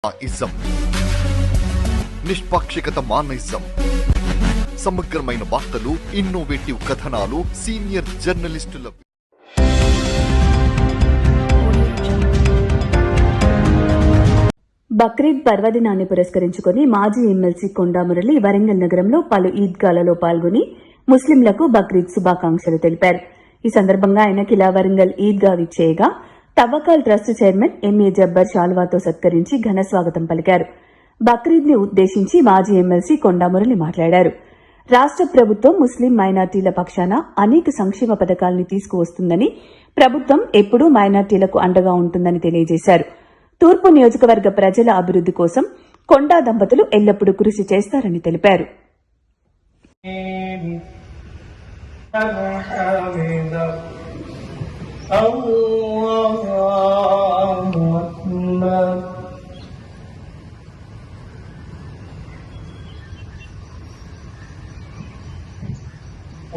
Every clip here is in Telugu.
ఇజం నిష్పాక్షికత మానయిజం సమగ్రమైన వార్తలు, ఇన్నోవేటివ్ కథనాలు, సీనియర్ జర్నలిస్టుల బక్రీద్ పర్వదినాన్ని పురస్కరించుకుని మాజీ ఎమ్మెల్సీ కొండా మురళి వరంగల్ నగరంలో పలు ఈద్గాలలో పాల్గొని ముస్లింలకు బక్రీద్ శుభాకాంక్షలు తెలిపారు. ఈ సందర్భంగా ఆయన కిలా వరంగల్ ఈద్గా విచ్చేయగా Tawakkal trust chairman M A Jabbar శాల్వాతో సత్కరించి ఘన స్వాగతం పలికారు. బక్రీద్ ని ఉద్దేశించి మాజీ ఎమ్మెల్సీ కొండా మురళి మాట్లాడారు. రాష్ట ప్రభుత్వం ముస్లిం మైనార్టీల పక్షాన అనేక సంక్షేమ పథకాల్ని తీసుకువస్తుందని, ప్రభుత్వం ఎప్పుడూ మైనార్టీలకు అండగా ఉంటుందని తెలియజేశారు. తూర్పు నియోజకవర్గ ప్రజల అభివృద్ది కోసం కొండా దంపతులు ఎల్లప్పుడూ కృషి చేస్తారని తెలిపారు.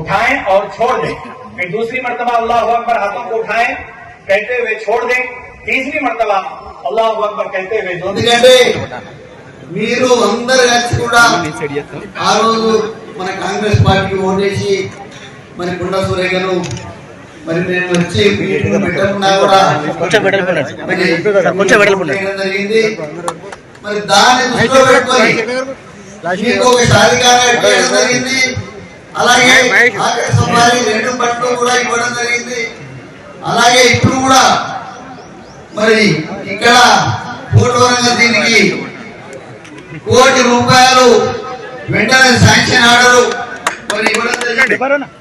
उठाएं और छोड़ दें, फिर दूसरी मर्तबा अल्लाह अकबर हाथों को उठाएं कहते हुए छोड़ दें, तीसरी मर्तबा अल्लाह अकबर कहते हुए जो మీరు అందరు కలిసి కూడా ఆ రోజు మన కాంగ్రెస్ పార్టీకి ఓటేసి మరి కొండా సురేఖను మరి నేను వచ్చి మీటింగ్ పెట్టకుండా కూడా జరిగింది. మరి దాన్ని దృష్టిలో పెట్టుకొని మీకు ఒక సాధికారం జరిగింది. అలాగే ఆకాశవాణి 2 పట్లు కూడా ఇవ్వడం జరిగింది. అలాగే ఇప్పుడు కూడా మరి ఇక్కడ పూర్వరంగా దీనికి ₹1 కోటి వెంటనే శాంక్షన్ ఆర్డర్ మరి ఇవ్వడం జరిగింది.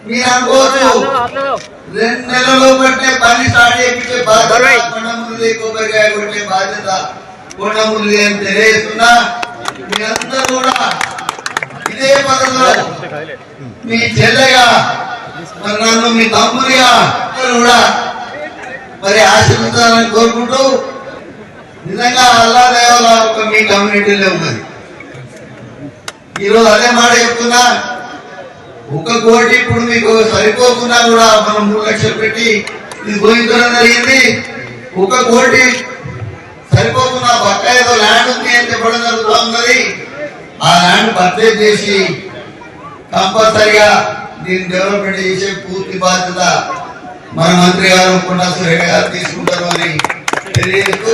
మీరు అనుకోవచ్చు 2 నెలల్లో బట్టే పని స్టార్ట్ చేయించే బాధ్యత కొండమురళి, కొబ్బరికాయ కొట్టే బాధ్యత కొండమురళి అని తెలియజేస్తున్నా. మీరందరూ కూడా ఇదే పద్ధతిలో మీ చెల్లెగా మరి నన్ను మీ తమ్ముడిగా కూడా మరి ఆశీర్వదించాలని కోరుకుంటూ, నిజంగా అల్లా దేవాల ఒక మీ కమ్యూనిటీలో ఉన్నది. ఈరోజు అదే మాట చెప్తున్నా, 1 కోటి ఇప్పుడు మీకు సరిపోకుండా కూడా మనం 3 లక్షలు పెట్టి ఇది పోయించడం జరిగింది. 1 కోటి సరిపోకుండా పక్క ఏదో ల్యాండ్ ఉంది అని చెప్పడం జరుగుతూ ఉన్నది. ఆ ల్యాండ్ పర్చేజ్ చేసి కంపల్సరిగా దీన్ని డెవలప్మెంట్ చేసే పూర్తి బాధ్యత మన మంత్రి గారు కొండా సురేఖ గారు తీసుకుంటారు అని తెలియజేస్తూ